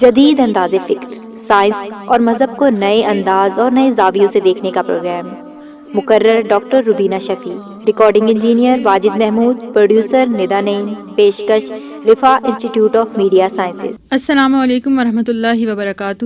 جدید انداز فکر، سائنس اور مذہب کو نئے انداز اور نئے زاویوں سے دیکھنے کا پروگرام۔ مقرر doctor Rubina Shafi, recording engineer Wajid Mahmood, producer Nida Naeem, پیشکش Riphah institute of media sciences. السلام علیکم ورحمۃ اللہ وبرکاتہ،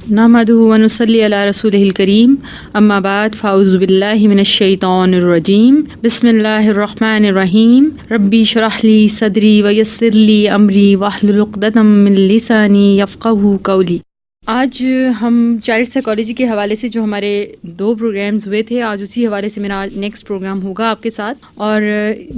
نحمدہ ونصلی علی رسولہ الکریم، اما بعد فاعوذ باللہ من الشیطان الرجیم، بسم اللہ الرحمن الرحیم، ربی اشرح لی صدری ویسر لی امری واحلل عقدۃ من لسانی یفقہوا قولی۔ آج ہم چائلڈ سائیکالوجی کے حوالے سے جو ہمارے 2 پروگرامز ہوئے تھے، آج اسی حوالے سے میرا نیکسٹ پروگرام ہوگا آپ کے ساتھ، اور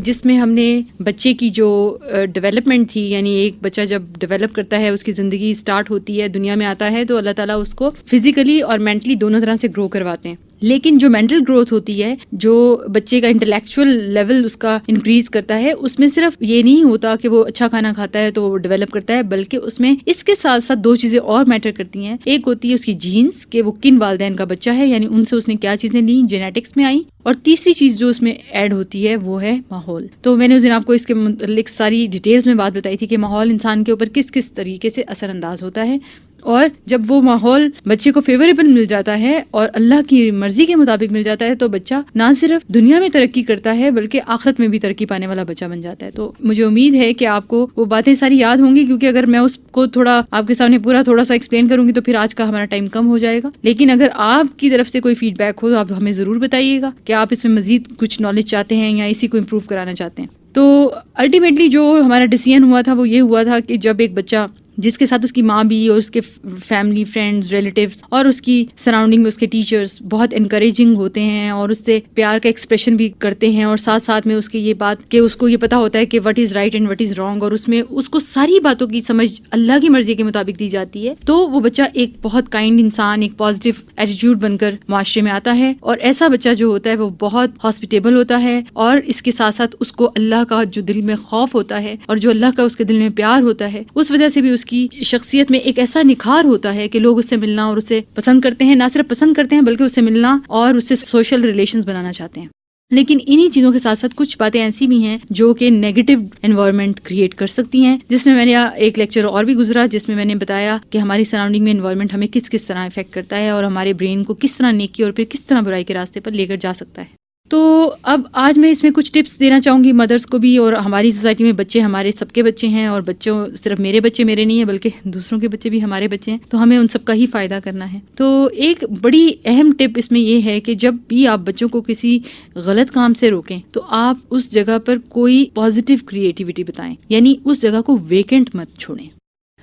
جس میں ہم نے بچے کی جو ڈیولپمنٹ تھی، یعنی ایک بچہ جب ڈیولپ کرتا ہے، اس کی زندگی سٹارٹ ہوتی ہے، دنیا میں آتا ہے، تو اللہ تعالیٰ اس کو فزیکلی اور مینٹلی دونوں طرح سے گرو کرواتے ہیں۔ لیکن جو مینٹل گروتھ ہوتی ہے، جو بچے کا انٹلیکچوئل لیول اس کا انکریز کرتا ہے، اس میں صرف یہ نہیں ہوتا کہ وہ اچھا کھانا کھاتا ہے تو وہ ڈیولپ کرتا ہے، بلکہ اس میں اس کے ساتھ ساتھ 2 چیزیں اور میٹر کرتی ہیں۔ ایک ہوتی ہے اس کی جینز، کہ وہ کن والدین کا بچہ ہے، یعنی ان سے اس نے کیا چیزیں لیں، جینیٹکس میں آئیں، اور تیسری چیز جو اس میں ایڈ ہوتی ہے وہ ہے ماحول۔ تو میں نے اس دن آپ کو اس کے متعلق ساری ڈیٹیلز میں بات بتائی تھی کہ ماحول انسان کے اوپر کس کس طریقے سے اثر انداز ہوتا ہے، اور جب وہ ماحول بچے کو فیوریبل مل جاتا ہے اور اللہ کی مرضی کے مطابق مل جاتا ہے، تو بچہ نہ صرف دنیا میں ترقی کرتا ہے بلکہ آخرت میں بھی ترقی پانے والا بچہ بن جاتا ہے۔ تو مجھے امید ہے کہ آپ کو وہ باتیں ساری یاد ہوں گی، کیونکہ اگر میں اس کو تھوڑا آپ کے سامنے پورا تھوڑا سا ایکسپلین کروں گی تو پھر آج کا ہمارا ٹائم کم ہو جائے گا۔ لیکن اگر آپ کی طرف سے کوئی فیڈ بیک ہو تو آپ ہمیں ضرور بتائیے گا کہ آپ اس میں مزید کچھ نالج چاہتے ہیں یا اسی کو امپروو کرانا چاہتے ہیں۔ تو الٹیمیٹلی جو ہمارا ڈیسیژن ہوا تھا وہ یہ ہوا تھا کہ جب ایک بچہ جس کے ساتھ اس کی ماں بھی اور اس کے فیملی، فرینڈز، ریلیٹیوز اور اس کی سراؤنڈنگ میں اس کے ٹیچرز بہت انکریجنگ ہوتے ہیں اور اس سے پیار کا ایکسپریشن بھی کرتے ہیں، اور ساتھ ساتھ میں اس کی یہ بات کہ اس کو یہ پتا ہوتا ہے کہ what is right and what is wrong, اور اس میں اس کو ساری باتوں کی سمجھ اللہ کی مرضی کے مطابق دی جاتی ہے، تو وہ بچہ ایک بہت کائنڈ انسان، ایک پازیٹیو ایٹیٹیوڈ بن کر معاشرے میں آتا ہے، اور ایسا بچہ جو ہوتا ہے وہ بہت ہاسپٹیبل ہوتا ہے، اور اس کے ساتھ ساتھ اس کو اللہ کا جو دل میں خوف ہوتا ہے اور جو اللہ کا اس کے دل میں پیار ہوتا ہے، اس وجہ سے بھی اس کی شخصیت میں ایک ایسا نکھار ہوتا ہے کہ لوگ اس سے ملنا اور اسے پسند کرتے ہیں، نہ صرف پسند کرتے ہیں بلکہ اس سے ملنا اور اس سے سوشل ریلیشنز بنانا چاہتے ہیں۔ لیکن انہی چیزوں کے ساتھ ساتھ کچھ باتیں ایسی بھی ہیں جو کہ نیگیٹو انوائرمنٹ کریٹ کر سکتی ہیں، جس میں میں نے ایک لیکچر اور بھی گزرا جس میں میں نے بتایا کہ ہماری سراؤنڈنگ میں انوائرمنٹ ہمیں کس کس طرح افیکٹ کرتا ہے اور ہمارے برین کو کس طرح نیکی اور پھر کس طرح برائی کے راستے پر لے کر جا سکتا ہے۔ تو اب آج میں اس میں کچھ ٹپس دینا چاہوں گی مدرس کو بھی، اور ہماری سوسائٹی میں بچے ہمارے سب کے بچے ہیں، اور بچوں صرف میرے بچے میرے نہیں ہیں بلکہ دوسروں کے بچے بھی ہمارے بچے ہیں، تو ہمیں ان سب کا ہی فائدہ کرنا ہے۔ تو ایک بڑی اہم ٹپ اس میں یہ ہے کہ جب بھی آپ بچوں کو کسی غلط کام سے روکیں تو آپ اس جگہ پر کوئی پازیٹیو کریٹیوٹی بتائیں، یعنی اس جگہ کو ویکنٹ مت چھوڑیں۔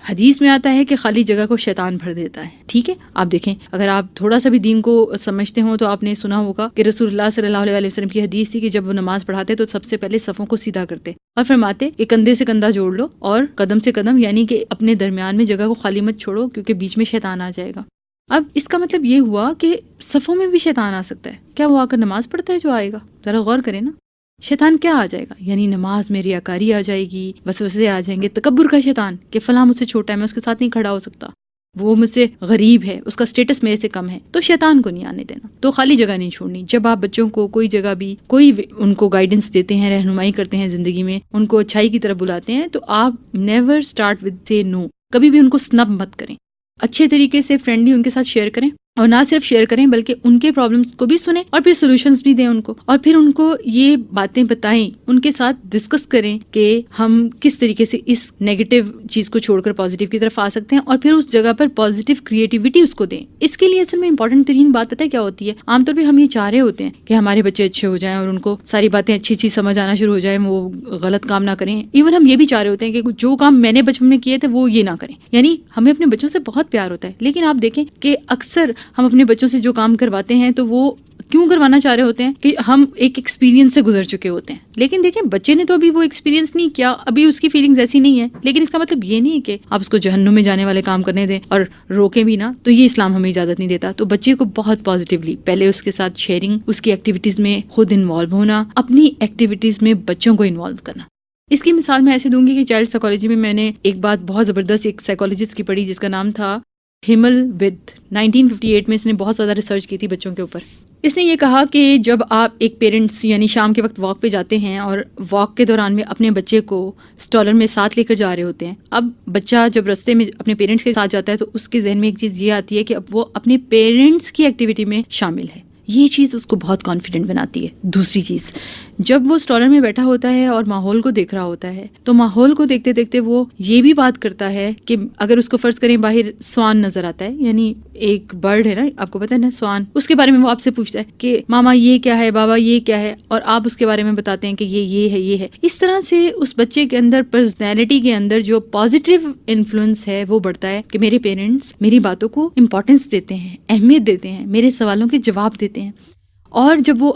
حدیث میں آتا ہے کہ خالی جگہ کو شیطان بھر دیتا ہے، ٹھیک ہے؟ آپ دیکھیں، اگر آپ تھوڑا سا بھی دین کو سمجھتے ہوں تو آپ نے سنا ہوگا کہ رسول اللہ صلی اللہ علیہ وسلم کی حدیث تھی کہ جب وہ نماز پڑھاتے تو سب سے پہلے صفوں کو سیدھا کرتے اور فرماتے کہ کندھے سے کندھا جوڑ لو اور قدم سے قدم، یعنی کہ اپنے درمیان میں جگہ کو خالی مت چھوڑو کیونکہ بیچ میں شیطان آ جائے گا۔ اب اس کا مطلب یہ ہوا کہ صفوں میں بھی شیطان آ سکتا ہے، کیا وہ آ کر نماز پڑھتا ہے جو آئے گا؟ ذرا غور کریں نا، شیطان کیا آ جائے گا؟ یعنی نماز میں ریاکاری آ جائے گی، وسوسے آ جائیں گے، تکبر کا شیطان کہ فلاں مجھ سے چھوٹا ہے، میں اس کے ساتھ نہیں کھڑا ہو سکتا، وہ مجھ سے غریب ہے، اس کا سٹیٹس میرے سے کم ہے، تو شیطان کو نہیں آنے دینا۔ تو خالی جگہ نہیں چھوڑنی۔ جب آپ بچوں کو کوئی جگہ بھی کوئی ان کو گائیڈنس دیتے ہیں، رہنمائی کرتے ہیں زندگی میں، ان کو اچھائی کی طرف بلاتے ہیں، تو آپ نیور اسٹارٹ ود سے نو، کبھی بھی ان کو سنب مت کریں، اچھے طریقے سے فرینڈلی ان کے ساتھ شیئر کریں، اور نہ صرف شیئر کریں بلکہ ان کے پرابلمس کو بھی سنیں اور پھر سولوشنز بھی دیں ان کو، اور پھر ان کو یہ باتیں بتائیں، ان کے ساتھ ڈسکس کریں کہ ہم کس طریقے سے اس نیگیٹو چیز کو چھوڑ کر پازیٹیو کی طرف آ سکتے ہیں، اور پھر اس جگہ پر پازیٹیو کریٹیوٹی اس کو دیں۔ اس کے لیے اصل میں امپورٹنٹ ترین بات پتہ ہے کیا ہوتی ہے؟ عام طور پہ ہم یہ چاہ رہے ہوتے ہیں کہ ہمارے بچے اچھے ہو جائیں اور ان کو ساری باتیں اچھی اچھی سمجھ آنا شروع ہو جائیں، وہ غلط کام نہ کریں۔ ایون ہم یہ بھی چاہ رہے ہوتے ہیں کہ جو کام میں نے بچپن میں کیے تھے وہ یہ نہ کریں، یعنی ہمیں اپنے بچوں سے بہت پیار ہوتا ہے، لیکن آپ دیکھیں کہ اکثر ہم اپنے بچوں سے جو کام کرواتے ہیں تو وہ کیوں کروانا چاہ رہے ہوتے ہیں کہ ہم ایک ایکسپیرینس سے گزر چکے ہوتے ہیں، لیکن دیکھیں بچے نے تو ابھی وہ ایکسپیرینس نہیں کیا، ابھی اس کی فیلنگز ایسی نہیں ہے، لیکن اس کا مطلب یہ نہیں ہے کہ آپ اس کو جہنم میں جانے والے کام کرنے دیں اور روکیں بھی نہ، تو یہ اسلام ہمیں اجازت نہیں دیتا۔ تو بچے کو بہت پازیٹیولی پہلے اس کے ساتھ شیئرنگ، اس کی ایکٹیویٹیز میں خود انوالو ہونا، اپنی ایکٹیویٹیز میں بچوں کو انوالو کرنا۔ اس کی مثال میں ایسے دوں گی کہ چائلڈ سائیکالوجی میں میں نے ایک بات بہت زبردست ایک سائیکالوجسٹ کی پڑھی جس کا نام تھا ہیمل ود، 1958 میں اس نے بہت زیادہ ریسرچ کی تھی بچوں کے اوپر۔ اس نے یہ کہا کہ جب آپ ایک پیرنٹس یعنی شام کے وقت واک پہ جاتے ہیں اور واک کے دوران میں اپنے بچے کو اسٹالر میں ساتھ لے کر جا رہے ہوتے ہیں، اب بچہ جب رستے میں اپنے پیرنٹس کے ساتھ جاتا ہے تو اس کے ذہن میں ایک چیز یہ آتی ہے کہ اب وہ اپنے پیرنٹس کی ایکٹیویٹی میں شامل ہے. یہ چیز اس کو بہت کانفیڈنٹ بناتی ہے. دوسری چیز، جب وہ اسٹالر میں بیٹھا ہوتا ہے اور ماحول کو دیکھ رہا ہوتا ہے تو ماحول کو دیکھتے دیکھتے وہ یہ بھی بات کرتا ہے کہ اگر اس کو فرض کریں باہر سوان نظر آتا ہے، یعنی ایک برڈ ہے نا، آپ کو پتہ ہے نا سوان، اس کے بارے میں وہ آپ سے پوچھتا ہے کہ ماما یہ کیا ہے، بابا یہ کیا ہے، اور آپ اس کے بارے میں بتاتے ہیں کہ یہ ہے یہ ہے. اس طرح سے اس بچے کے اندر پرسنالٹی کے اندر جو پازیٹیو انفلوئنس ہے وہ بڑھتا ہے کہ میرے پیرنٹس میری باتوں کو امپورٹنس دیتے ہیں، اہمیت دیتے ہیں، میرے سوالوں کے جواب دیتے ہیں. اور جب وہ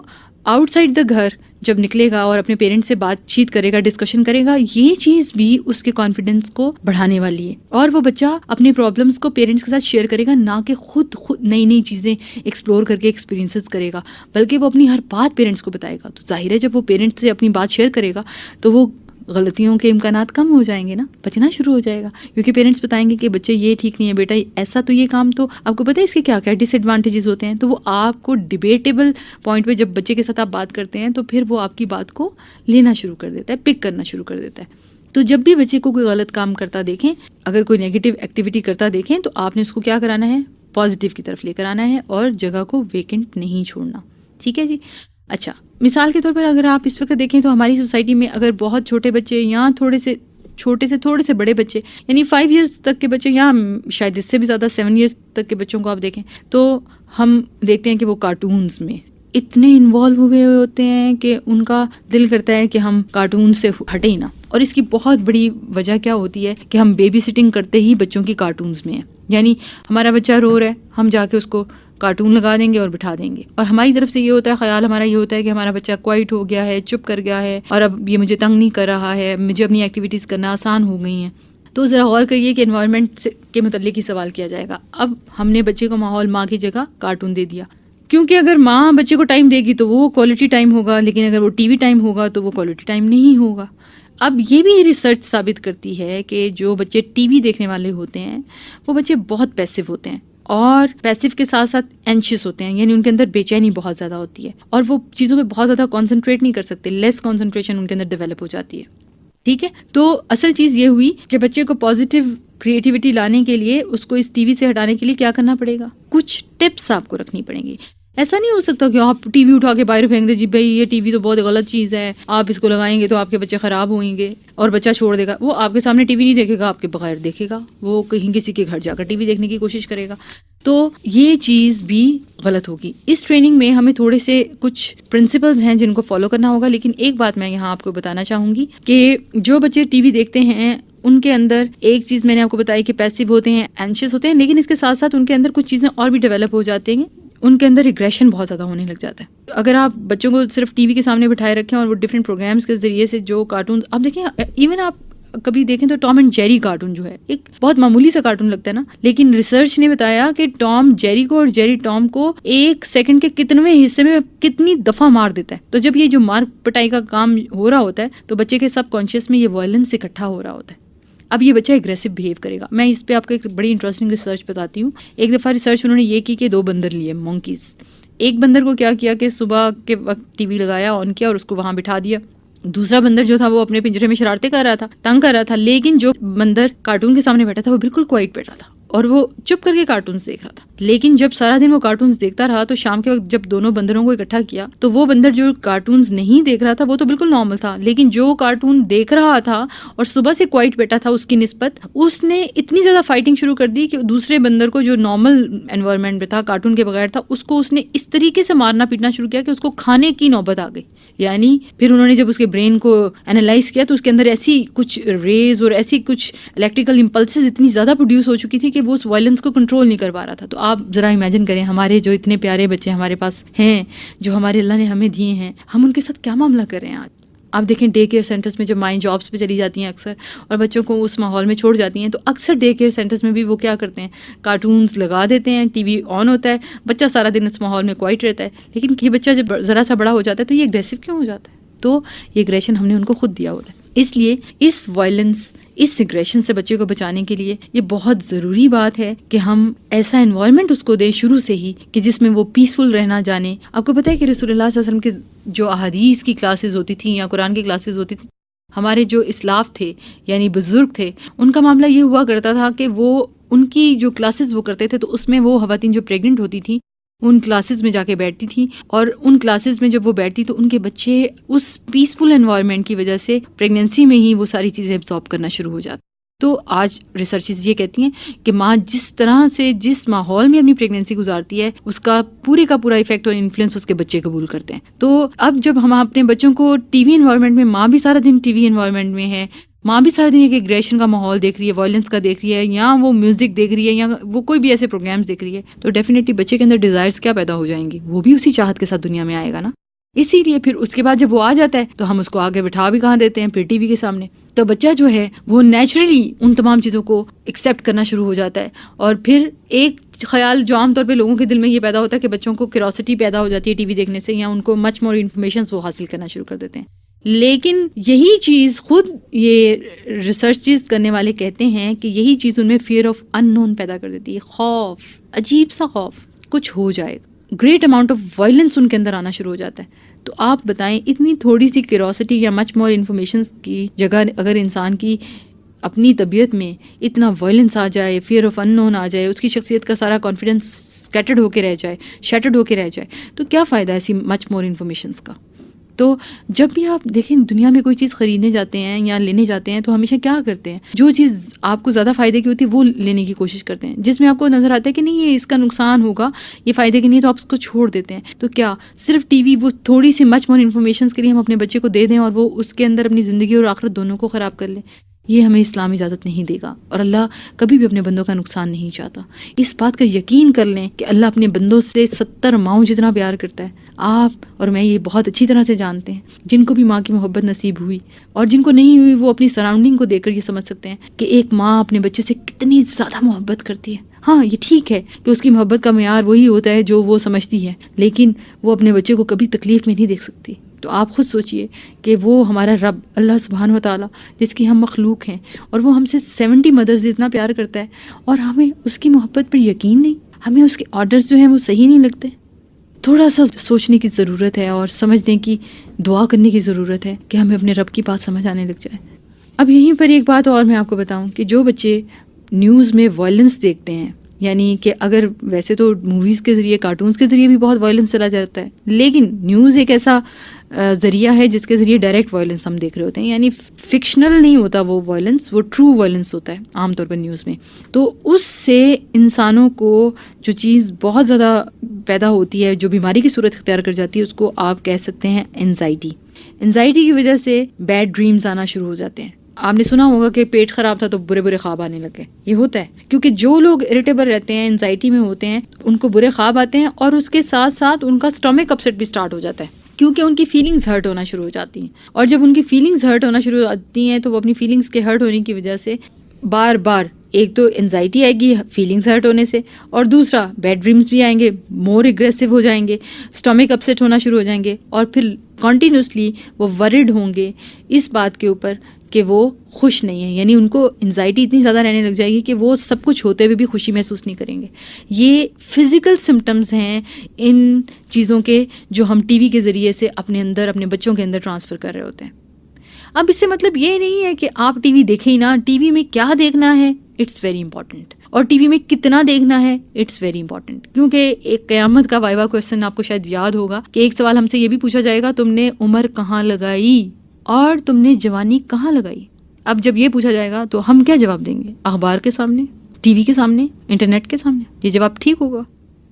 آؤٹ سائڈ دا گھر جب نکلے گا اور اپنے پیرنٹس سے بات چیت کرے گا، ڈسکشن کرے گا، یہ چیز بھی اس کے کانفیڈنس کو بڑھانے والی ہے. اور وہ بچہ اپنے پرابلمس کو پیرنٹس کے ساتھ شیئر کرے گا، نہ کہ خود نئی نئی چیزیں ایکسپلور کر کے ایکسپیرینسز کرے گا، بلکہ وہ اپنی ہر بات پیرنٹس کو بتائے گا. تو ظاہر ہے جب وہ پیرنٹس سے اپنی بات شیئر کرے گا تو وہ غلطیوں کے امکانات کم ہو جائیں گے نا، بچنا شروع ہو جائے گا، کیونکہ پیرنٹس بتائیں گے کہ بچے یہ ٹھیک نہیں ہے بیٹا، ایسا تو یہ کام تو آپ کو پتہ ہے اس کے کیا کیا ڈس ایڈوانٹیجز ہوتے ہیں. تو وہ آپ کو ڈبیٹیبل پوائنٹ پہ جب بچے کے ساتھ آپ بات کرتے ہیں تو پھر وہ آپ کی بات کو لینا شروع کر دیتا ہے، پک کرنا شروع کر دیتا ہے. تو جب بھی بچے کو کوئی غلط کام کرتا دیکھیں، اگر کوئی نیگیٹو ایکٹیویٹی کرتا دیکھیں تو آپ نے اس کو کیا کرانا ہے، پازیٹیو کی طرف لے کر آنا ہے اور جگہ کو ویکنٹ نہیں چھوڑنا. ٹھیک ہے جی. اچھا، مثال کے طور پر اگر آپ اس وقت دیکھیں تو ہماری سوسائٹی میں اگر بہت چھوٹے بچے یا تھوڑے سے بڑے بچے یعنی 5 ایئرس تک کے بچے یا شاید اس سے بھی زیادہ 7 ایئرس تک کے بچوں کو آپ دیکھیں تو ہم دیکھتے ہیں کہ وہ کارٹونز میں اتنے انوالو ہوئے ہوتے ہیں کہ ان کا دل کرتا ہے کہ ہم کارٹون سے ہٹے ہی نہ. اور اس کی بہت بڑی وجہ کیا ہوتی ہے کہ ہم بیبی سٹنگ کرتے ہی بچوں کی کارٹونز میں ہیں. یعنی ہمارا بچہ رو رہا ہے، ہم جا کے اس کو کارٹون لگا دیں گے اور بٹھا دیں گے، اور ہماری طرف سے یہ ہوتا ہے، خیال ہمارا یہ ہوتا ہے کہ ہمارا بچہ کوائٹ ہو گیا ہے، چپ کر گیا ہے، اور اب یہ مجھے تنگ نہیں کر رہا ہے، مجھے اپنی ایکٹیویٹیز کرنا آسان ہو گئی ہیں. تو ذرا غور کریے کہ انوائرمنٹ کے متعلق ہی سوال کیا جائے گا. اب ہم نے بچے کو ماحول ماں کی جگہ کارٹون دے دیا، کیونکہ اگر ماں بچے کو ٹائم دے گی تو وہ کوالٹی ٹائم ہوگا، لیکن اگر وہ ٹی وی ٹائم ہوگا تو وہ کوالٹی ٹائم نہیں ہوگا. اب یہ بھی ریسرچ ثابت کرتی ہے کہ جو بچے ٹی وی دیکھنے والے ہوتے ہیں وہ بچے بہت پیسو ہوتے ہیں، اور پیسو کے ساتھ ساتھ اینشیس ہوتے ہیں، یعنی ان کے اندر بے چینی بہت زیادہ ہوتی ہے اور وہ چیزوں پہ بہت زیادہ کانسنٹریٹ نہیں کر سکتے، لیس کانسنٹریشن ان کے اندر ڈیولپ ہو جاتی ہے. ٹھیک ہے. تو اصل چیز یہ ہوئی کہ بچے کو پازیٹیو کریٹیوٹی لانے کے لیے اس کو اس ٹی وی سے ہٹانے کے لیے کیا کرنا پڑے گا، کچھ ٹپس آپ کو رکھنی پڑیں گی. ایسا نہیں ہو سکتا کہ آپ ٹی وی اٹھا کے باہر پھینک دیں، جی بھائی یہ ٹی وی تو بہت غلط چیز ہے، آپ اس کو لگائیں گے تو آپ کے بچے خراب ہوئیں گے، اور بچہ چھوڑ دے گا. وہ آپ کے سامنے ٹی وی نہیں دیکھے گا، آپ کے بغیر دیکھے گا، وہ کہیں کسی کے گھر جا کر ٹی وی دیکھنے کی کوشش کرے گا. تو یہ چیز بھی غلط ہوگی. اس ٹریننگ میں ہمیں تھوڑے سے کچھ پرنسپلز ہیں جن کو فالو کرنا ہوگا، لیکن ایک بات میں یہاں آپ کو بتانا چاہوں گی کہ جو بچے ٹی وی دیکھتے ہیں ان کے اندر ایک چیز میں نے آپ کو بتائی کہ پیسو ہوتے ہیں، اینشیس ہوتے ہیں، لیکن اس کے ساتھ ساتھ ان کے اندر کچھ چیزیں اور بھی ڈیولپ ہو جاتی ہیں. ان کے اندر ایگریشن بہت زیادہ ہونے لگ جاتا ہے. اگر آپ بچوں کو صرف ٹی وی کے سامنے بٹھائے رکھیں اور وہ ڈفرینٹ پروگرامس کے ذریعے سے جو کارٹون آپ دیکھیں، ایون آپ کبھی دیکھیں تو ٹام اینڈ جیری کارٹون جو ہے ایک بہت معمولی سا کارٹون لگتا ہے نا، لیکن ریسرچ نے بتایا کہ ٹام جیری کو اور جیری ٹام کو 1 سیکنڈ کے کتنویں حصے میں کتنی دفعہ مار دیتا ہے. تو جب یہ جو مار پٹائی کا کام ہو رہا ہوتا ہے تو بچے کے سب کانشیس میں یہ وائلنس اکٹھا ہو رہا ہوتا ہے. اب یہ بچہ اگریسو بہیو کرے گا. میں اس پہ آپ کو ایک بڑی انٹرسٹنگ ریسرچ بتاتی ہوں. ایک دفعہ ریسرچ انہوں نے یہ کی کہ 2 بندر لیے، مونکیز. ایک بندر کو کیا کیا کہ صبح کے وقت ٹی وی لگایا، آن کیا اور اس کو وہاں بٹھا دیا. دوسرا بندر جو تھا وہ اپنے پنجرے میں شرارتیں کر رہا تھا، تنگ کر رہا تھا، لیکن جو بندر کارٹون کے سامنے بیٹھا تھا وہ بالکل کوائٹ بیٹھا تھا اور وہ چپ کر کے کارٹونز دیکھ رہا تھا. لیکن جب سارا دن وہ کارٹونز دیکھتا رہا تو شام کے وقت جب دونوں بندروں کو اکٹھا کیا تو وہ بندر جو کارٹونز نہیں دیکھ رہا تھا وہ تو بالکل نارمل تھا، لیکن جو کارٹون دیکھ رہا تھا اور صبح سے کوائٹ بیٹھا تھا اس کی نسبت، اس نے اتنی زیادہ فائٹنگ شروع کر دی کہ دوسرے بندر کو جو نارمل انوائرمنٹ میں تھا، کارٹون کے بغیر تھا، اس کو اس نے اس طریقے سے مارنا پیٹنا شروع کیا کہ اس کو کھانے کی نوبت آ گئی. یعنی پھر انہوں نے جب اس کے برین کو انالائز کیا تو اس کے اندر ایسی کچھ ریز اور ایسی کچھ الیکٹریکل امپلسز اتنی زیادہ پروڈیوس ہو چکی تھی کہ وہ اس وائلنس کو کنٹرول نہیں کر پا رہا تھا. تو آپ ذرا امیجن کریں ہمارے جو اتنے پیارے بچے ہمارے پاس ہیں، جو ہمارے اللہ نے ہمیں دیے ہیں، ہم ان کے ساتھ کیا معاملہ کر رہے ہیں آج. آپ دیکھیں ڈے کیئر سینٹرز میں جب مائیں جابس پہ چلی جاتی ہیں اکثر اور بچوں کو اس ماحول میں چھوڑ جاتی ہیں تو اکثر ڈے کیئر سینٹرز میں بھی وہ کیا کرتے ہیں، کارٹونز لگا دیتے ہیں، ٹی وی آن ہوتا ہے، بچہ سارا دن اس ماحول میں کوائٹ رہتا ہے. لیکن یہ بچہ جب ذرا سا بڑا ہو جاتا ہے تو یہ اگریسو کیوں ہو جاتا ہے؟ تو یہ اگریشن ہم نے ان کو خود دیا ہوتا ہے. اس لیے اس وائلنس، اس اگریشن سے بچے کو بچانے کے لیے یہ بہت ضروری بات ہے کہ ہم ایسا انوائرمنٹ اس کو دیں شروع سے ہی کہ جس میں وہ پیسفل رہنا جانے. آپ کو پتہ ہے کہ رسول اللہ صلی اللہ علیہ وسلم کے جو احادیث کی کلاسز ہوتی تھیں یا قرآن کی کلاسز ہوتی تھیں، ہمارے جو اسلاف تھے یعنی بزرگ تھے، ان کا معاملہ یہ ہوا کرتا تھا کہ وہ ان کی جو کلاسز وہ کرتے تھے تو اس میں وہ خواتین جو پریگننٹ ہوتی تھیں ان کلاسز میں جا کے بیٹھتی تھیں، اور ان کلاسز میں جب وہ بیٹھتی تو ان کے بچے اس پیسفل انوائرمنٹ کی وجہ سے پریگننسی میں ہی وہ ساری چیزیں ابزارب کرنا شروع ہو جاتی. تو آج ریسرچز یہ کہتی ہیں کہ ماں جس طرح سے جس ماحول میں اپنی پریگننسی گزارتی ہے اس کا پورا ایفیکٹ اور انفلوئنس اس کے بچے قبول کرتے ہیں. تو اب جب ہم اپنے بچوں کو ٹی وی انوائرمنٹ میں، ماں بھی سارا دن ٹی وی انوائرمنٹ میں ہے، ماں بھی سارا دن ایک ایگریشن کا ماحول دیکھ رہی ہے، وائلنس کا دیکھ رہی ہے، یا وہ میوزک دیکھ رہی ہے، یا وہ کوئی بھی ایسے پروگرامز دیکھ رہی ہے، تو ڈیفینیٹلی بچے کے اندر ڈیزائرز کیا پیدا ہو جائیں گی، وہ بھی اسی چاہت کے ساتھ دنیا میں آئے گا نا. اسی لیے پھر اس کے بعد جب وہ آ جاتا ہے تو ہم اس کو آگے بٹھا بھی کہاں دیتے ہیں، پھر ٹی وی کے سامنے. تو بچہ جو ہے وہ نیچرلی ان تمام چیزوں کو ایکسیپٹ کرنا شروع ہو جاتا ہے. اور پھر ایک خیال جو عام طور پہ لوگوں کے دل میں یہ پیدا ہوتا ہے کہ بچوں کو کیوریوسٹی پیدا ہو جاتی ہے ٹی وی دیکھنے سے، یا ان کو مچ مور انفارمیشنز وہ حاصل کرنا شروع کر دیتے ہیں. لیکن یہی چیز خود یہ ریسرچز کرنے والے کہتے ہیں کہ یہی چیز ان میں فیئر آف ان نون پیدا کر دیتی ہے، خوف، عجیب سا خوف، کچھ ہو جائے گا، گریٹ اماؤنٹ آف وائلنس ان کے اندر آنا شروع ہو جاتا ہے. تو آپ بتائیں اتنی تھوڑی سی کیوریوسٹی یا مچ مور انفارمیشنز کی جگہ اگر انسان کی اپنی طبیعت میں اتنا وائلنس آ جائے، فیئر آف ان نون آ جائے، اس کی شخصیت کا سارا کانفیڈنس اسکیٹرڈ ہو کے رہ جائے، شیٹرڈ ہو کے رہ جائے، تو کیا فائدہ ایسی مچ مور انفارمیشنز کا. تو جب بھی آپ دیکھیں دنیا میں کوئی چیز خریدنے جاتے ہیں یا لینے جاتے ہیں تو ہمیشہ کیا کرتے ہیں، جو چیز آپ کو زیادہ فائدے کی ہوتی ہے وہ لینے کی کوشش کرتے ہیں، جس میں آپ کو نظر آتا ہے کہ نہیں یہ اس کا نقصان ہوگا، یہ فائدے کی نہیں، تو آپ اس کو چھوڑ دیتے ہیں. تو کیا صرف ٹی وی وہ تھوڑی سی مچ مور انفارمیشنز کے لیے ہم اپنے بچے کو دے دیں اور وہ اس کے اندر اپنی زندگی اور آخرت دونوں کو خراب کر لیں؟ یہ ہمیں اسلام اجازت نہیں دے گا، اور اللہ کبھی بھی اپنے بندوں کا نقصان نہیں چاہتا. اس بات کا یقین کر لیں کہ اللہ اپنے بندوں سے 70 ماؤں جتنا پیار کرتا ہے. آپ اور میں یہ بہت اچھی طرح سے جانتے ہیں. جن کو بھی ماں کی محبت نصیب ہوئی اور جن کو نہیں ہوئی وہ اپنی سراؤنڈنگ کو دیکھ کر یہ سمجھ سکتے ہیں کہ ایک ماں اپنے بچے سے کتنی زیادہ محبت کرتی ہے. ہاں یہ ٹھیک ہے کہ اس کی محبت کا معیار وہی ہوتا ہے جو وہ سمجھتی ہے، لیکن وہ اپنے بچے کو کبھی تکلیف میں نہیں دیکھ سکتی. تو آپ خود سوچئے کہ وہ ہمارا رب اللہ سبحانہ و تعالیٰ جس کی ہم مخلوق ہیں، اور وہ ہم سے 70 مدرز جتنا پیار کرتا ہے، اور ہمیں اس کی محبت پر یقین نہیں، ہمیں اس کے آرڈرز جو ہیں وہ صحیح نہیں لگتے. تھوڑا سا سوچنے کی ضرورت ہے اور سمجھنے کی، دعا کرنے کی ضرورت ہے کہ ہمیں اپنے رب کی بات سمجھ آنے لگ جائے. اب یہیں پر ایک بات اور میں آپ کو بتاؤں کہ جو بچے نیوز میں وائلنس دیکھتے ہیں، یعنی کہ اگر ویسے تو موویز کے ذریعے، کارٹونز کے ذریعے بھی بہت وائلنس چلا جاتا ہے، لیکن نیوز ایک ایسا ذریعہ ہے جس کے ذریعے ڈائریکٹ وائلنس ہم دیکھ رہے ہوتے ہیں، یعنی فکشنل نہیں ہوتا وہ وائلنس، وہ ٹرو وائلنس ہوتا ہے عام طور پر نیوز میں. تو اس سے انسانوں کو جو چیز بہت زیادہ پیدا ہوتی ہے، جو بیماری کی صورت اختیار کر جاتی ہے، اس کو آپ کہہ سکتے ہیں انزائٹی. انزائٹی کی وجہ سے بیڈ ڈریمز آنا شروع ہو جاتے ہیں. آپ نے سنا ہوگا کہ پیٹ خراب تھا تو برے برے خواب آنے لگے. یہ ہوتا ہے کیونکہ جو لوگ اریٹیبل رہتے ہیں، انزائٹی میں ہوتے ہیں، ان کو برے خواب آتے ہیں، اور اس کے ساتھ ساتھ ان کا اسٹمک اپسیٹ بھی سٹارٹ ہو جاتا ہے، کیونکہ ان کی فیلنگز ہرٹ ہونا شروع ہو جاتی ہیں. اور جب ان کی فیلنگز ہرٹ ہونا شروع ہو جاتی ہیں تو وہ اپنی فیلنگز کے ہرٹ ہونے کی وجہ سے بار بار ایک تو انزائٹی آئے گی فیلنگز ہرٹ ہونے سے، اور دوسرا بیڈ ڈریمز بھی آئیں گے، مور ایگریسو ہو جائیں گے، اسٹمک اپسیٹ ہونا شروع ہو جائیں گے، اور پھر کنٹینیوسلی وہ ورڈ ہوں گے اس بات کے اوپر کہ وہ خوش نہیں ہیں. یعنی ان کو انزائٹی اتنی زیادہ رہنے لگ جائے گی کہ وہ سب کچھ ہوتے ہوئے بھی خوشی محسوس نہیں کریں گے. یہ فزیکل سمٹمز ہیں ان چیزوں کے جو ہم ٹی وی کے ذریعے سے اپنے اندر، اپنے بچوں کے اندر ٹرانسفر کر رہے ہوتے ہیں. اب اس سے مطلب یہ نہیں ہے کہ آپ ٹی وی دیکھیں ہی نہ. ٹی وی میں کیا دیکھنا ہے اٹس ویری امپورٹنٹ، اور ٹی وی میں کتنا دیکھنا ہے اٹس ویری امپورٹنٹ. کیونکہ ایک قیامت کا وائوا کویسچن آپ کو شاید یاد ہوگا کہ ایک سوال ہم سے یہ بھی پوچھا جائے گا، تم نے عمر کہاں لگائی اور تم نے جوانی کہاں لگائی. اب جب یہ پوچھا جائے گا تو ہم کیا جواب دیں گے؟ اخبار کے سامنے، ٹی وی کے سامنے، انٹرنیٹ کے سامنے؟ یہ جواب ٹھیک ہوگا؟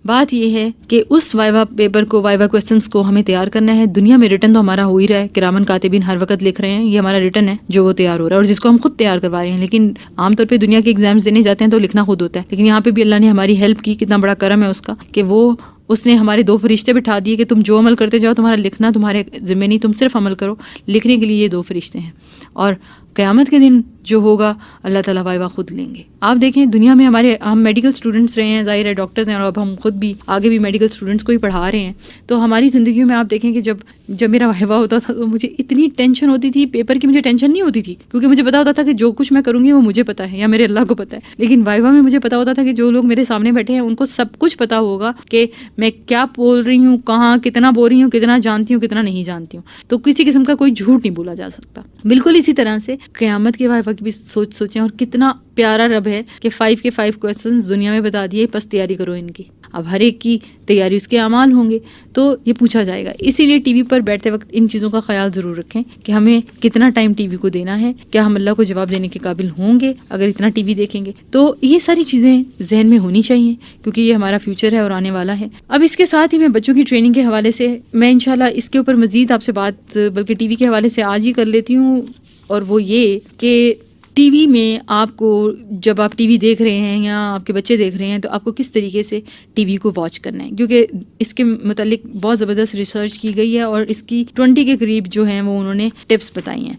بات یہ ہے کہ اس وائوا پیپر کو، وائوا کویسچنس کو ہمیں تیار کرنا ہے. دنیا میں ریٹن تو ہمارا ہو ہی رہا ہے، کرامن کاتبین ہر وقت لکھ رہے ہیں، یہ ہمارا ریٹن ہے جو وہ تیار ہو رہا ہے اور جس کو ہم خود تیار کروا رہے ہیں. لیکن عام طور پہ دنیا کے ایگزامز دینے جاتے ہیں تو لکھنا خود ہوتا ہے، لیکن یہاں پہ بھی اللہ نے ہماری ہیلپ کی. کتنا بڑا کرم ہے اس کا کہ اس نے ہمارے 2 فرشتے بٹھا دیے کہ تم جو عمل کرتے جاؤ، تمہارا لکھنا تمہارے ذمہ نہیں، تم صرف عمل کرو. لکھنے کے لیے یہ 2 فرشتے ہیں. اور قیامت کے دن جو ہوگا اللہ تعالیٰ وائوا خود لیں گے. آپ دیکھیں دنیا میں ہم میڈیکل اسٹوڈنٹس رہے ہیں, ظاہر ہے ڈاکٹرز ہیں, اور اب ہم خود بھی آگے بھی میڈیکل اسٹوڈنٹس کو ہی پڑھا رہے ہیں. تو ہماری زندگیوں میں آپ دیکھیں کہ جب میرا وائوا ہوتا تھا تو مجھے اتنی ٹینشن ہوتی تھی. پیپر کی مجھے ٹینشن نہیں ہوتی تھی کیونکہ مجھے پتا ہوتا تھا کہ جو کچھ میں کروں گی وہ مجھے پتا ہے یا میرے اللہ کو پتا ہے. لیکن وائوا میں مجھے پتا ہوتا تھا کہ جو لوگ میرے سامنے بیٹھے ہیں ان کو سب کچھ پتا ہوگا کہ میں کیا بول رہی ہوں, کہاں, کتنا بول رہی ہوں, کتنا جانتی ہوں, کتنا نہیں جانتی ہوں. تو کسی قسم کا کوئی جھوٹ نہیں بولا جا سکتا. بالکل اسی طرح سے قیامت کے وائوا کی بھی سوچیں, اور کتنا پیارا رب ہے کہ 5 کے 5 کویسچنز دنیا میں بتا دیے, بس تیاری کرو ان کی. اب ہر ایک کی تیاری اس کے اعمال ہوں گے تو یہ پوچھا جائے گا. اسی لیے ٹی وی پر بیٹھتے وقت ان چیزوں کا خیال ضرور رکھیں کہ ہمیں کتنا ٹائم ٹی وی کو دینا ہے, کیا ہم اللہ کو جواب دینے کے قابل ہوں گے اگر اتنا ٹی وی دیکھیں گے. تو یہ ساری چیزیں ذہن میں ہونی چاہیے کیونکہ یہ ہمارا فیوچر ہے اور آنے والا ہے. اب اس کے ساتھ ہی میں بچوں کی ٹریننگ کے حوالے سے میں انشاءاللہ اس کے اوپر مزید آپ سے بات بلکہ ٹی وی کے حوالے سے آج ہی کر لیتی ہوں, اور وہ یہ کہ ٹی وی میں آپ کو جب آپ ٹی وی دیکھ رہے ہیں یا آپ کے بچے دیکھ رہے ہیں تو آپ کو کس طریقے سے ٹی وی کو واچ کرنا ہے, کیونکہ اس کے متعلق بہت زبردست ریسرچ کی گئی ہے اور اس کی 20 کے قریب جو ہیں وہ انہوں نے ٹپس بتائی ہیں.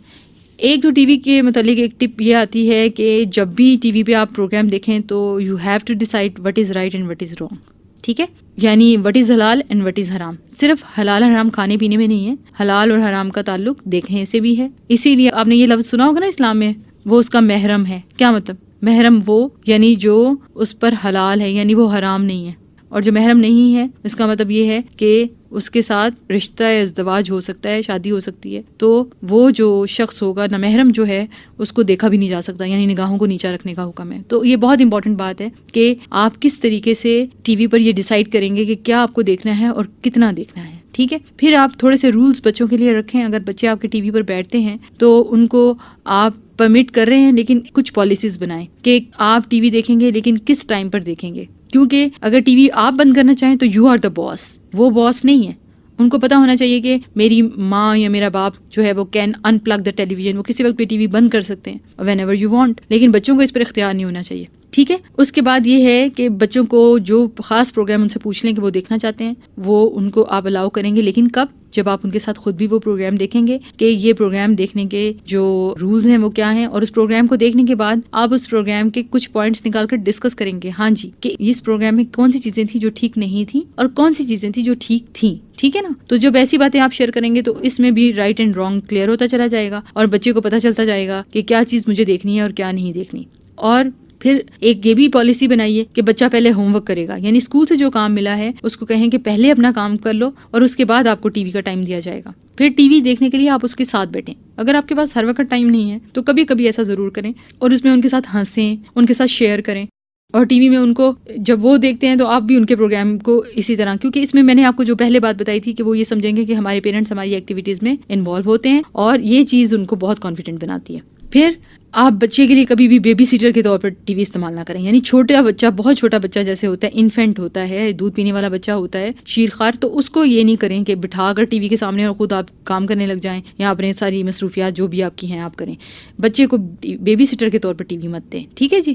ایک جو ٹی وی کے متعلق ایک ٹپ یہ آتی ہے کہ جب بھی ٹی وی پہ آپ پروگرام دیکھیں تو you have to decide what is right and what is wrong. ٹھیک ہے, یعنی وٹ از حلال اینڈ وٹ از حرام. صرف حلال حرام کھانے پینے میں نہیں ہے, حلال اور حرام کا تعلق دیکھنے سے بھی ہے. اسی لیے آپ نے یہ لفظ سنا ہوگا نا اسلام میں, وہ اس کا محرم ہے. کیا مطلب محرم؟ وہ یعنی جو اس پر حلال ہے, یعنی وہ حرام نہیں ہے. اور جو محرم نہیں ہے اس کا مطلب یہ ہے کہ اس کے ساتھ رشتہ ازدواج ہو سکتا ہے, شادی ہو سکتی ہے, تو وہ جو شخص ہوگا نامحرم جو ہے اس کو دیکھا بھی نہیں جا سکتا, یعنی نگاہوں کو نیچا رکھنے کا حکم ہے. تو یہ بہت امپورٹنٹ بات ہے کہ آپ کس طریقے سے ٹی وی پر یہ ڈیسائیڈ کریں گے کہ کیا آپ کو دیکھنا ہے اور کتنا دیکھنا ہے. ٹھیک ہے, پھر آپ تھوڑے سے رولز بچوں کے لیے رکھیں. اگر بچے آپ کے ٹی وی پر بیٹھتے ہیں تو ان کو آپ پرمٹ کر رہے ہیں, لیکن کچھ پالیسیز بنائیں کہ آپ ٹی وی دیکھیں گے لیکن کس ٹائم پر دیکھیں گے. کیونکہ اگر ٹی وی آپ بند کرنا چاہیں تو یو آر دا باس, وہ باس نہیں ہے. ان کو پتا ہونا چاہیے کہ میری ماں یا میرا باپ جو ہے وہ can unplug the television, وہ کسی وقت بھی ٹی وی بند کر سکتے ہیں وین ایور یو وانٹ, لیکن بچوں کو اس پر اختیار نہیں ہونا چاہیے. ٹھیک ہے, اس کے بعد یہ ہے کہ بچوں کو جو خاص پروگرام ان سے پوچھ لیں کہ وہ دیکھنا چاہتے ہیں وہ ان کو آپ الاؤ کریں گے, لیکن کب؟ جب آپ ان کے ساتھ خود بھی وہ پروگرام دیکھیں گے کہ یہ پروگرام دیکھنے کے جو رولز ہیں وہ کیا ہیں, اور اس پروگرام کو دیکھنے کے بعد آپ اس پروگرام کے کچھ پوائنٹس نکال کر ڈسکس کریں گے. ہاں جی, کہ اس پروگرام میں کون سی چیزیں تھیں جو ٹھیک نہیں تھیں اور کون سی چیزیں تھیں جو ٹھیک تھیں. ٹھیک ہے نا, تو جب ایسی باتیں آپ شیئر کریں گے تو اس میں بھی رائٹ اینڈ رانگ کلیئر ہوتا چلا جائے گا اور بچے کو پتہ چلتا جائے گا کہ کیا چیز مجھے دیکھنی ہے اور کیا نہیں دیکھنی. اور پھر ایک یہ بھی پالیسی بنائیے کہ بچہ پہلے ہوم ورک کرے گا, یعنی اسکول سے جو کام ملا ہے اس کو کہیں کہ پہلے اپنا کام کر لو اور اس کے بعد آپ کو ٹی وی کا ٹائم دیا جائے گا. پھر ٹی وی دیکھنے کے لیے آپ اس کے ساتھ بیٹھیں. اگر آپ کے پاس ہر وقت ٹائم نہیں ہے تو کبھی کبھی ایسا ضرور کریں اور اس میں ان کے ساتھ ہنسیں, ان کے ساتھ شیئر کریں. اور ٹی وی میں ان کو جب وہ دیکھتے ہیں تو آپ بھی ان کے پروگرام کو اسی طرح, کیونکہ اس میں میں نے آپ کو جو پہلے بات بتائی تھی کہ وہ یہ سمجھیں گے کہ ہمارے پیرنٹس ہماری ایکٹیویٹیز میں انوالو ہوتے ہیں اور یہ چیز ان کو بہت کانفیڈنٹ بناتی ہے. پھر آپ بچے کے لیے کبھی بھی بیبی سیٹر کے طور پر ٹی وی استعمال نہ کریں, یعنی چھوٹا بچہ, بہت چھوٹا بچہ جیسے ہوتا ہے, انفینٹ ہوتا ہے, دودھ پینے والا بچہ ہوتا ہے, شیرخوار, تو اس کو یہ نہیں کریں کہ بٹھا کر ٹی وی کے سامنے اور خود آپ کام کرنے لگ جائیں یا اپنے ساری مصروفیات جو بھی آپ کی ہیں آپ کریں. بچے کو بیبی سیٹر کے طور پر ٹی وی مت دیں. ٹھیک ہے جی.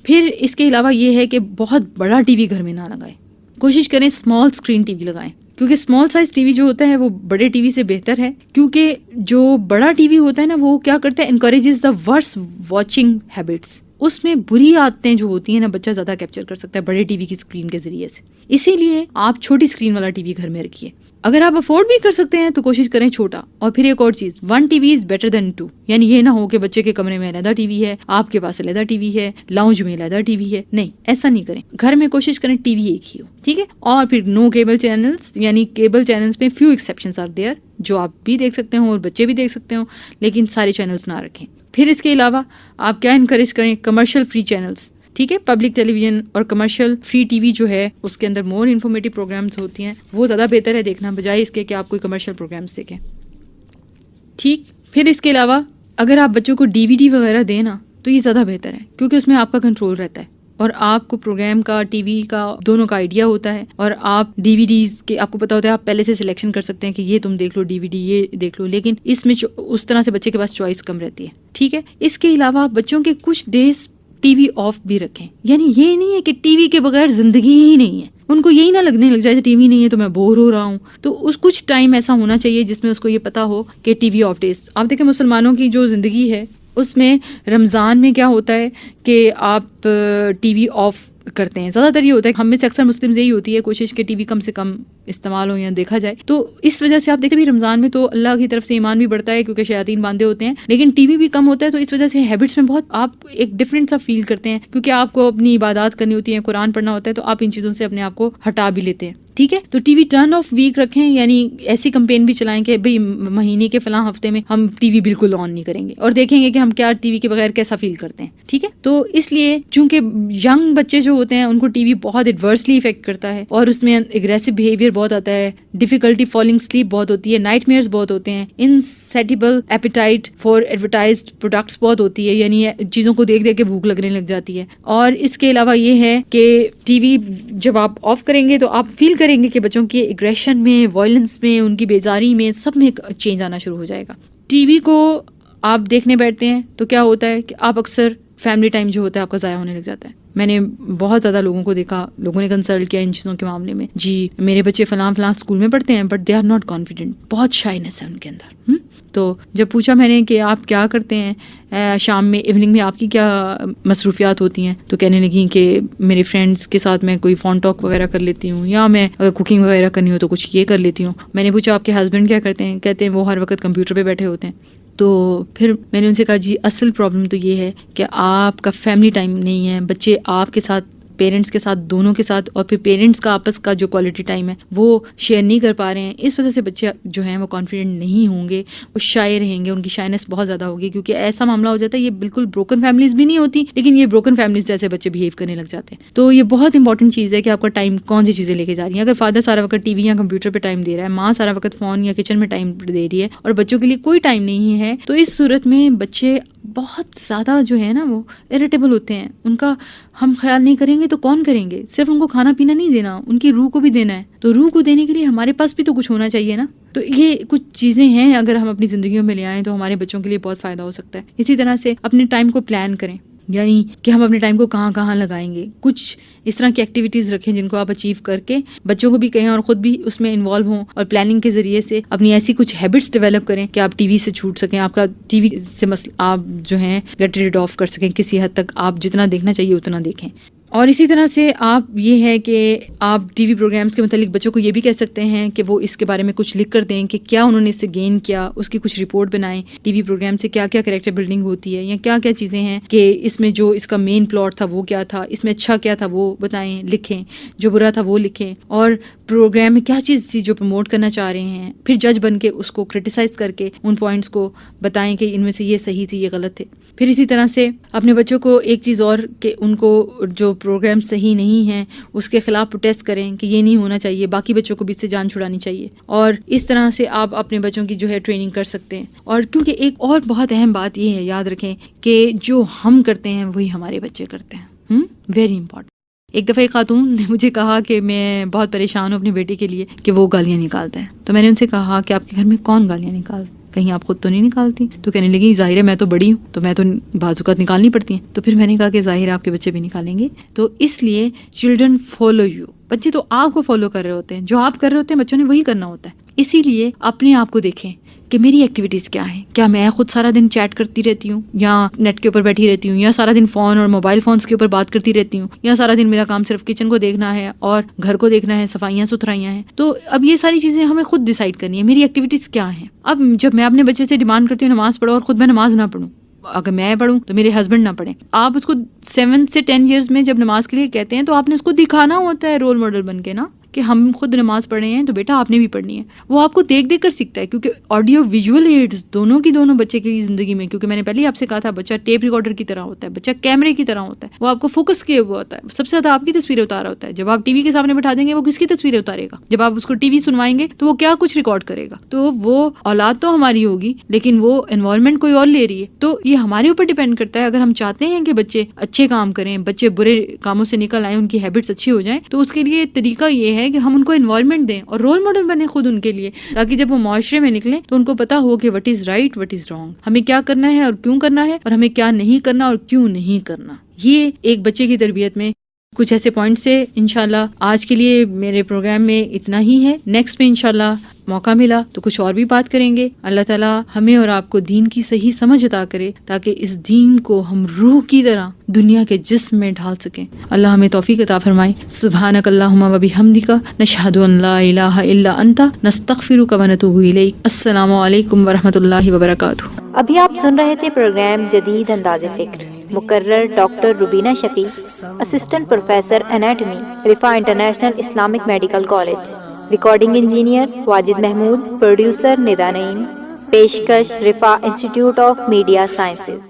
پھر اس کے علاوہ یہ ہے کہ بہت بڑا ٹی وی گھر میں نہ لگائیں, کوشش کریں اسمال اسکرین ٹی وی لگائیں, کیونکہ اسمال سائز ٹی وی جو ہوتا ہے وہ بڑے ٹی وی سے بہتر ہے. کیونکہ جو بڑا ٹی وی ہوتا ہے نا وہ کیا کرتا ہے, encourages the verse watching habits. اس میں بری عادتیں جو ہوتی ہیں نا بچہ زیادہ کیپچر کر سکتا ہے بڑے ٹی وی کی اسکرین کے ذریعے سے. اسی لیے آپ چھوٹی اسکرین والا ٹی وی گھر میں رکھیے. اگر آپ افورڈ بھی کر سکتے ہیں تو کوشش کریں چھوٹا. اور پھر ایک اور چیز, 1 T V is better than 2, یعنی یہ نہ ہو کہ بچے کے کمرے میں علیحدہ ٹی وی ہے, آپ کے پاس علیحدہ ٹی وی ہے, لاؤنج میں علیحدہ ٹی وی ہے. نہیں, ایسا نہیں کریں. گھر میں کوشش کریں ٹی وی ایک ہی ہو. ٹھیک ہے. اور پھر نو کیبل چینلز, یعنی کیبل چینلز میں فیو ایکسیپشنز آر دیئر, جو آپ بھی دیکھ سکتے ہوں اور بچے بھی دیکھ سکتے ہوں, لیکن سارے چینلز نہ رکھیں. پھر اس کے علاوہ آپ کیا انکریج کریں, کمرشل فری چینلز. ٹھیک ہے, پبلک ٹیلی ویژن اور کمرشل فری ٹی وی جو ہے اس کے اندر مور انفارمیٹیو پروگرامز ہوتی ہیں, وہ زیادہ بہتر ہے دیکھنا بجائے اس کے کہ آپ کوئی کمرشل پروگرامز دیکھیں. ٹھیک. پھر اس کے علاوہ اگر آپ بچوں کو ڈی وی ڈی وغیرہ دیں نا تو یہ زیادہ بہتر ہے, کیونکہ اس میں آپ کا کنٹرول رہتا ہے اور آپ کو پروگرام کا, ٹی وی کا, دونوں کا آئیڈیا ہوتا ہے. اور آپ ڈی وی ڈیز کے آپ کو پتا ہوتا ہے, آپ پہلے سے سلیکشن کر سکتے ہیں کہ یہ تم دیکھ لو ڈی وی ڈی, یہ دیکھ لو. لیکن اس میں اس طرح سے بچے کے پاس چوائس کم رہتی ہے. ٹھیک ہے. اس کے علاوہ بچوں کے کچھ ڈیز ٹی وی آف بھی رکھیں, یعنی یہ نہیں ہے کہ ٹی وی کے بغیر زندگی ہی نہیں ہے. ان کو یہی نہ لگنے لگ جائے ٹی وی نہیں ہے تو میں بور ہو رہا ہوں. تو اس کچھ ٹائم ایسا ہونا چاہیے جس میں اس کو یہ پتا ہو کہ ٹی وی آف ڈیز. آپ دیکھیں مسلمانوں کی جو زندگی ہے اس میں رمضان میں کیا ہوتا ہے کہ آپ ٹی وی آف کرتے ہیں. زیادہ تر یہ ہوتا ہے, ہم میں سے اکثر مسلم یہی ہوتی ہے کوشش کہ ٹی وی کم سے کم استعمال ہو یا دیکھا جائے. تو اس وجہ سے آپ دیکھتے بھی رمضان میں تو اللہ کی طرف سے ایمان بھی بڑھتا ہے کیونکہ شیاطین باندھے ہوتے ہیں, لیکن ٹی وی بھی کم ہوتا ہے. تو اس وجہ سے ہیبٹس میں بہت آپ ایک ڈفرینٹ سا فیل کرتے ہیں کیونکہ آپ کو اپنی عبادات کرنی ہوتی ہیں, قرآن پڑھنا ہوتا ہے, تو آپ ان چیزوں سے اپنے آپ کو ہٹا بھی لیتے ہیں. ٹھیک ہے, تو T we turn off week رکھیں, یعنی ایسی کمپین بھی چلائیں کہ بھئی مہینے کے فلاں ہفتے میں ہم ٹی وی بالکل آن نہیں کریں گے اور دیکھیں گے کہ ہم کیا ٹی وی کے بغیر کیسا فیل کرتے ہیں. ٹھیک ہے, تو اس لیے چونکہ ینگ بچے جو ہوتے ہیں ان کو ٹی وی بہت ایڈورسلی افیکٹ کرتا ہے اور اس میں اگریسو بیہیویئر بہت آتا ہے, ڈیفیکلٹی فالنگ سلیپ بہت ہوتی ہے, نائٹ میئرز بہت ہوتے ہیں, انسیٹیبل ایپیٹائٹ فار ایڈورٹائزڈ پروڈکٹس بہت ہوتی ہے, یعنی چیزوں کو دیکھ دیکھ کے بھوک لگنے لگ جاتی ہے. اور اس کے علاوہ یہ ہے کہ ٹی وی جب آپ آف کریں گے تو آپ فیل کریں گے کہ بچوں کے ایگریشن میں, وائلنس میں, ان کی بیزاری میں, سب میں چینج آنا شروع ہو جائے گا. ٹی وی کو آپ دیکھنے بیٹھتے ہیں تو کیا ہوتا ہے کہ آپ اکثر فیملی ٹائم جو ہوتا ہے آپ کا ضائع ہونے لگ جاتا ہے. میں نے بہت زیادہ لوگوں کو دیکھا, لوگوں نے کنسلٹ کیا ان چیزوں کے معاملے میں, جی میرے بچے فلاں فلاں اسکول میں پڑھتے ہیں but they are not confident, بہت شائنس ہے ان کے اندر. تو جب پوچھا میں نے کہ آپ کیا کرتے ہیں شام میں, ایوننگ میں آپ کی کیا مصروفیات ہوتی ہیں, تو کہنے لگیں کہ میرے فرینڈس کے ساتھ میں کوئی فون ٹاک وغیرہ کر لیتی ہوں, یا میں اگر کوکنگ وغیرہ کرنی ہو تو کچھ یہ کر لیتی ہوں. میں نے پوچھا آپ کے ہسبینڈ کیا کرتے ہیں, کہتے ہیں وہ ہر وقت کمپیوٹر پہ بیٹھے ہوتے ہیں. تو پھر میں نے ان سے کہا جی اصل پرابلم تو یہ ہے کہ آپ کا فیملی ٹائم نہیں ہے, بچے آپ کے ساتھ, پیرنٹس کے ساتھ, دونوں کے ساتھ, اور پھر پیرنٹس کا آپس کا جو کوالٹی ٹائم ہے وہ شیئر نہیں کر پا رہے ہیں. اس وجہ سے بچے جو ہیں وہ کانفیڈنٹ نہیں ہوں گے, وہ شائع رہیں گے, ان کی شائنس بہت زیادہ ہوگی, کیونکہ ایسا معاملہ ہو جاتا ہے. یہ بالکل بروکن فیملیز بھی نہیں ہوتی, لیکن یہ بروکن فیملیز جیسے بچے بہیو کرنے لگ جاتے ہیں. تو یہ بہت انپارٹنٹ چیز ہے کہ آپ کا ٹائم کون سی چیزیں لے کے جا رہی ہیں. اگر فادر سارا وقت ٹی وی یا کمپیوٹر پہ ٹائم دے رہا ہے, ماں سارا وقت فون یا کچن میں ٹائم دے رہی ہے اور بچوں کے لیے کوئی ٹائم نہیں ہے, تو اس صورت میں بچے بہت زیادہ جو ہے نا وہ اریٹیبل ہوتے ہیں. ان کا ہم خیال نہیں کریں گے تو کون کریں گے. صرف ان کو کھانا پینا نہیں دینا, ان کی روح کو بھی دینا ہے. تو روح کو دینے کے لیے ہمارے پاس بھی تو کچھ ہونا چاہیے نا. تو یہ کچھ چیزیں ہیں, اگر ہم اپنی زندگیوں میں لے آئیں تو ہمارے بچوں کے لیے بہت فائدہ ہو سکتا ہے. اسی طرح سے اپنے ٹائم کو پلان کریں, یعنی کہ ہم اپنے ٹائم کو کہاں کہاں لگائیں گے. کچھ اس طرح کی ایکٹیویٹیز رکھیں جن کو آپ اچیو کر کے بچوں کو بھی کہیں اور خود بھی اس میں انوالو ہوں, اور پلاننگ کے ذریعے سے اپنی ایسی کچھ ہیبٹس ڈیولپ کریں کہ آپ ٹی وی سے چھوٹ سکیں, آپ کا ٹی وی سے آپ جو ہیں گیٹ ریڈ آف کر سکیں. کسی حد تک آپ جتنا دیکھنا چاہیے اتنا دیکھیں. اور اسی طرح سے آپ یہ ہے کہ آپ ٹی وی پروگرامز کے متعلق بچوں کو یہ بھی کہہ سکتے ہیں کہ وہ اس کے بارے میں کچھ لکھ کر دیں کہ کیا انہوں نے اس سے گین کیا, اس کی کچھ رپورٹ بنائیں. ٹی وی پروگرام سے کیا کیا کریکٹر بلڈنگ ہوتی ہے, یا کیا کیا چیزیں ہیں کہ اس میں جو اس کا مین پلاٹ تھا وہ کیا تھا, اس میں اچھا کیا تھا وہ بتائیں, لکھیں, جو برا تھا وہ لکھیں, اور پروگرام میں کیا چیز تھی جو پروموٹ کرنا چاہ رہے ہیں. پھر جج بن کے اس کو کرٹیسائز کر کے ان پوائنٹس کو بتائیں کہ ان میں سے یہ صحیح تھی, یہ غلط تھے. پھر اسی طرح سے اپنے بچوں کو ایک چیز اور کہ ان کو جو پروگرام صحیح نہیں ہیں اس کے خلاف پروٹیسٹ کریں کہ یہ نہیں ہونا چاہیے, باقی بچوں کو بھی اس سے جان چھڑانی چاہیے. اور اس طرح سے آپ اپنے بچوں کی جو ہے ٹریننگ کر سکتے ہیں. اور کیونکہ ایک اور بہت اہم بات یہ ہے, یاد رکھیں کہ جو ہم کرتے ہیں وہی ہمارے بچے کرتے ہیں. Very important. ایک دفعہ ایک خاتون نے مجھے کہا کہ میں بہت پریشان ہوں اپنی بیٹی کے لیے کہ وہ گالیاں نکالتا ہے. تو میں نے ان سے کہا کہ آپ کے گھر میں کون گالیاں نکالتا, کہیں آپ خود تو نہیں نکالتی؟ تو کہنے لگی ظاہر ہے میں تو بڑی ہوں تو میں تو بعض اوقات نکالنی پڑتی ہیں. تو پھر میں نے کہا کہ ظاہر ہے آپ کے بچے بھی نکالیں گے. تو اس لیے چلڈرن فالو یو, بچے تو آپ کو فالو کر رہے ہوتے ہیں, جو آپ کر رہے ہوتے ہیں بچوں نے وہی کرنا ہوتا ہے. اسی لیے اپنے آپ کو دیکھیں کہ میری ایکٹیویٹیز کیا ہیں. کیا میں خود سارا دن چیٹ کرتی رہتی ہوں, یا نیٹ کے اوپر بیٹھی رہتی ہوں, یا سارا دن فون اور موبائل فونس کے اوپر بات کرتی رہتی ہوں, یا سارا دن میرا کام صرف کچن کو دیکھنا ہے اور گھر کو دیکھنا ہے, صفائیاں ستھرائیاں ہیں. تو اب یہ ساری چیزیں ہمیں خود ڈیسائیڈ کرنی ہے میری ایکٹیویٹیز کیا ہیں. اب جب میں اپنے بچے سے ڈیمانڈ کرتی ہوں نماز پڑھو اور خود میں نماز نہ پڑھوں, اگر میں پڑھوں تو میرے ہسبینڈ نہ پڑھیں, آپ اس کو 7 سے 10 ایئرز میں جب نماز کے لیے کہتے ہیں تو آپ نے اس کو دکھانا ہوتا ہے رول ماڈل بن کے نا کہ ہم خود نماز پڑھے ہیں تو بیٹا آپ نے بھی پڑھنی ہے. وہ آپ کو دیکھ دیکھ کر سیکھتا ہے, کیونکہ آڈیو ویژول ایڈز دونوں کی دونوں بچے کی زندگی میں, کیونکہ میں نے پہلے ہی آپ سے کہا تھا بچہ ٹیپ ریکارڈر کی طرح ہوتا ہے, بچہ کیمرے کی طرح ہوتا ہے, وہ آپ کو فوکس کیے ہوا ہوتا ہے, سب سے زیادہ آپ کی تصویریں اتارا ہوتا ہے. جب آپ ٹی وی کے سامنے بٹھا دیں گے وہ کس کی تصویریں اتارے گا, جب آپ اس کو ٹی وی سنوائیں گے تو وہ کیا کچھ ریکارڈ کرے گا. تو وہ اولاد تو ہماری ہوگی لیکن وہ انوائرمنٹ کوئی اور لے رہی ہے. تو یہ ہمارے اوپر ڈیپینڈ کرتا ہے. اگر ہم چاہتے ہیں کہ بچے اچھے کام کریں, بچے برے کاموں سے نکل آئیں, ان کی ہیبٹس اچھی ہو جائیں, تو اس کے لیے طریقہ یہ ہے کہ ہم ان کو انوائرمنٹ دیں اور رول ماڈل بنے خود ان کے لیے, تاکہ جب وہ معاشرے میں نکلیں تو ان کو پتا ہو کہ what is right what is wrong, ہمیں کیا کرنا ہے اور کیوں کرنا ہے, اور ہمیں کیا نہیں کرنا اور کیوں نہیں کرنا. یہ ایک بچے کی تربیت میں کچھ ایسے پوائنٹس ہے. انشاءاللہ آج کے لیے میرے پروگرام میں اتنا ہی ہے. نیکسٹ میں انشاءاللہ موقع ملا تو کچھ اور بھی بات کریں گے. اللہ تعالیٰ ہمیں اور آپ کو دین کی صحیح سمجھ عطا کرے تاکہ اس دین کو ہم روح کی طرح دنیا کے جسم میں ڈھال سکیں. اللہ ہمیں توفیق عطا فرمائے. سبحانک اللہم و بحمدک نشہد ان لا الہ الا انت نستغفرک و نتوب الیک. السلام علیکم ورحمۃ اللہ وبرکاتہ. ابھی آپ سن رہے تھے پروگرام جدید انداز فکر. مقرر doctor Rubina Shafi, assistant professor anatomy, Riphah international Islamic medical college. Recording engineer Wajid Mahmood, producer Nida Naeem. پیشکش Riphah institute of media sciences.